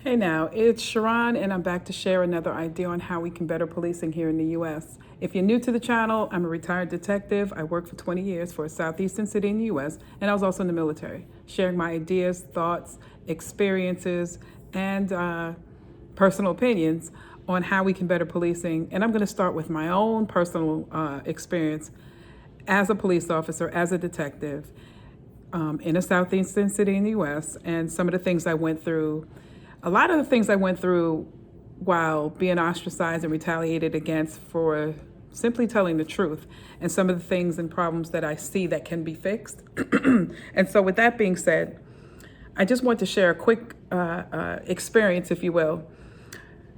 Hey now, it's Sharon, and I'm back to share another idea on how we can better policing here in the U.S. If you're new to the channel, I'm a retired detective. I worked for 20 years for a southeastern city in the U.S., and I was also in the military, sharing my ideas, thoughts, experiences, and personal opinions on how we can better policing. And I'm going to start with my own personal experience as a police officer, as a detective, in a southeastern city in the U.S., and some of the things I went through. A lot of the things I went through while being ostracized and retaliated against for simply telling the truth, and some of the things and problems that I see that can be fixed. And so with that being said, I just want to share a quick experience, if you will.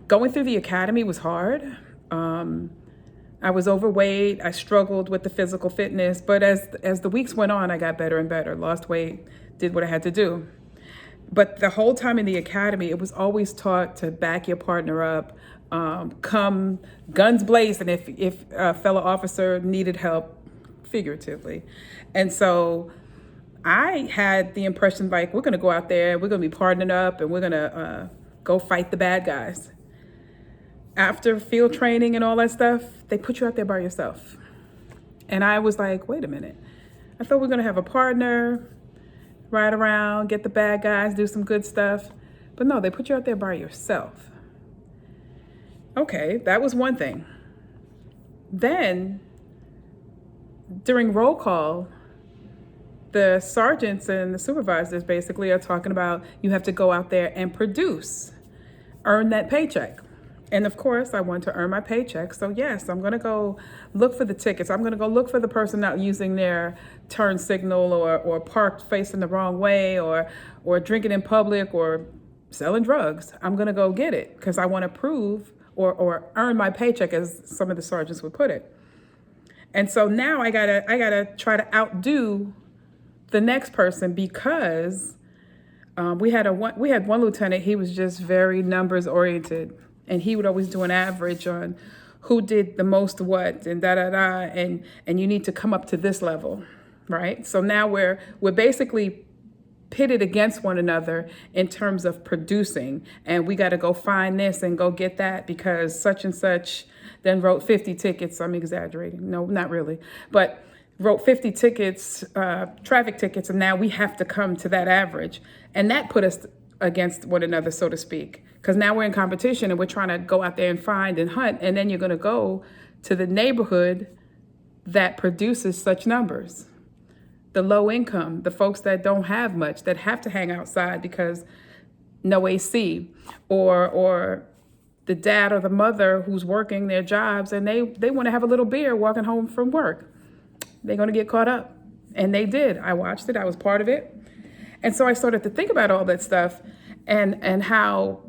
Going through the academy was hard. I was overweight. I struggled with the physical fitness, but as the weeks went on, I got better and better, lost weight, did what I had to do. But the whole time in the academy, it was always taught to back your partner up, come guns blazing if a fellow officer needed help, figuratively. And so I had the impression like, we're going to go out there, we're going to be partnering up, and we're going to go fight the bad guys. After field training and all that stuff, they put you out there by yourself. And I was like, wait a minute. I thought we were going to have a partner, ride around, get the bad guys, do some good stuff. But no, they put you out there by yourself. Okay, that was one thing. Then, during roll call, the sergeants and the supervisors basically are talking about you have to go out there and produce, earn that paycheck. And of course, I want to earn my paycheck. So yes, I'm going to go look for the tickets. I'm going to go look for the person not using their turn signal or parked facing the wrong way or drinking in public or selling drugs. I'm going to go get it because I want to prove or earn my paycheck, as some of the sergeants would put it. And so now I gotta try to outdo the next person because we had one lieutenant. He was just very numbers oriented. And he would always do an average on who did the most what and and you need to come up to this level, right? So now we're basically pitted against one another in terms of producing, and we got to go find this and go get that because such and such then wrote 50 tickets. I'm exaggerating. No, not really, but wrote 50 tickets, traffic tickets, and now we have to come to that average, and that put us against one another, so to speak, because now we're in competition and we're trying to go out there and find and hunt, and then you're going to go to the neighborhood that produces such numbers, the low income, the folks that don't have much, that have to hang outside because no AC, or the dad or the mother who's working their jobs and they want to have a little beer walking home from work. They're going to get caught up, and they did. I watched it. I was part of it. And so I started to think about all that stuff and how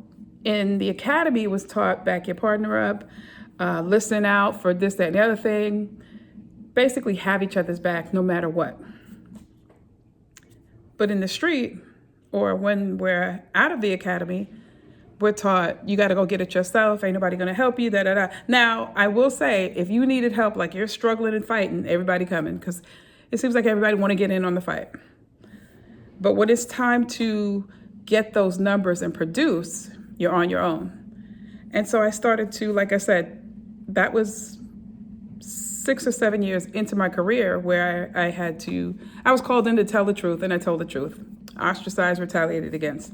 in the academy it was taught back your partner up, listen out for this, that, and the other thing, basically have each other's back no matter what. But in the street, or when we're out of the academy, we're taught you got to go get it yourself. Ain't nobody going to help you, da-da-da. Now, I will say, if you needed help, like you're struggling and fighting, everybody coming, because it seems like everybody want to get in on the fight. But when it's time to get those numbers and produce, you're on your own. And so I started to, like I said, that was 6 or 7 years into my career where I was called in to tell the truth, and I told the truth. Ostracized, retaliated against.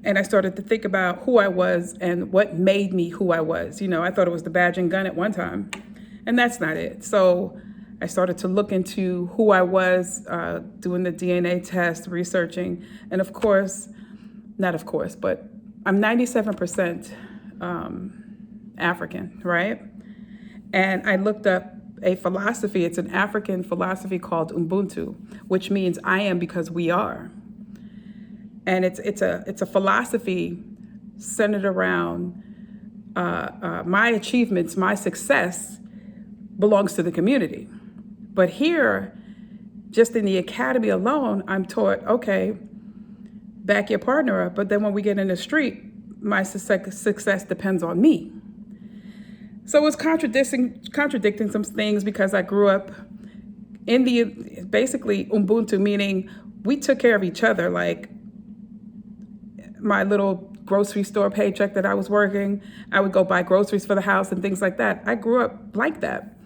And I started to think about who I was and what made me who I was. You know, I thought it was the badge and gun at one time, and that's not it. So I started to look into who I was, doing the DNA test, researching, and but I'm 97% African, right? And I looked up a philosophy. It's an African philosophy called Ubuntu, which means I am because we are. And it's a philosophy centered around my achievements, my success belongs to the community. But here, just in the academy alone, I'm taught, okay, back your partner up. But then when we get in the street, my success depends on me. So it's contradicting some things because I grew up in the basically Ubuntu, meaning we took care of each other. Like my little grocery store paycheck that I was working. I would go buy groceries for the house and things like that. I grew up like that.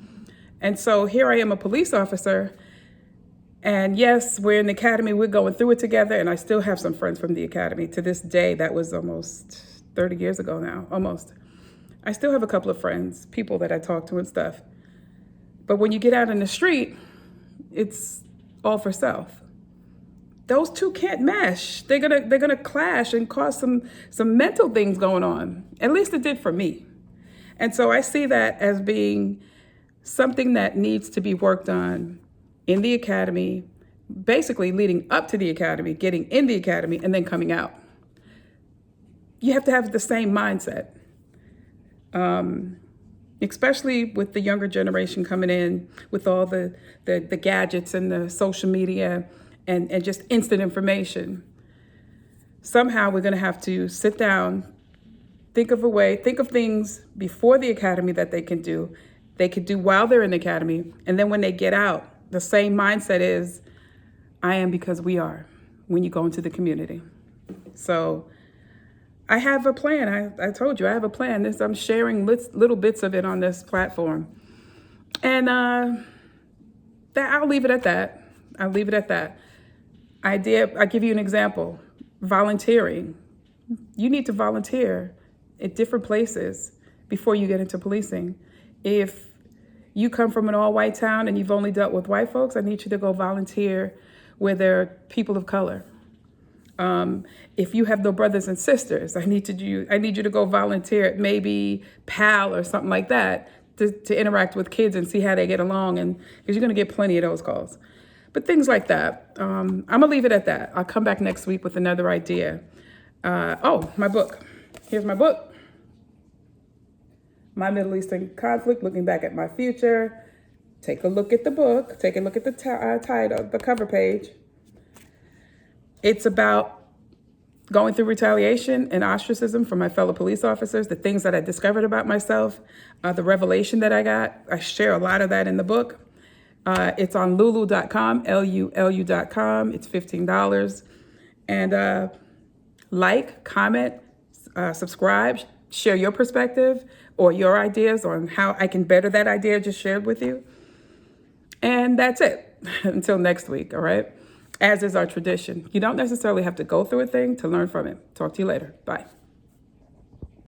And so here I am, a police officer. And yes, we're in the academy, we're going through it together. And I still have some friends from the academy to this day. That was almost 30 years ago now, almost. I still have a couple of friends, people that I talk to and stuff. But when you get out in the street, it's all for self. Those two can't mesh. They're gonna clash and cause some mental things going on. At least it did for me. And so I see that as being something that needs to be worked on in the academy, basically leading up to the academy, getting in the academy, and then coming out. You have to have the same mindset, especially with the younger generation coming in with all the gadgets and the social media and just instant information. Somehow we're going to have to sit down, think of things before the academy that they could do while they're in the academy. And then when they get out, the same mindset is, I am because we are, when you go into the community. So I have a plan. I told you I have a plan. I'm sharing little bits of it on this platform. And I'll leave it at that. I give you an example. Volunteering. You need to volunteer at different places before you get into policing. If you come from an all-white town and you've only dealt with white folks, I need you to go volunteer where there are people of color. If you have no brothers and sisters, I need you to go volunteer at maybe PAL or something like that to interact with kids and see how they get along, and because you're going to get plenty of those calls. But things like that. I'm going to leave it at that. I'll come back next week with another idea. My book. Here's my book. My Middle Eastern Conflict, Looking Back at My Future. Take a look at the book. Take a look at the title, the cover page. It's about going through retaliation and ostracism from my fellow police officers, the things that I discovered about myself, the revelation that I got. I share a lot of that in the book. It's on lulu.com, LULU.com. It's $15. And like, comment, subscribe, share your perspective or your ideas on how I can better that idea I just shared with you. And that's it. Until next week, all right? As is our tradition. You don't necessarily have to go through a thing to learn from it. Talk to you later. Bye.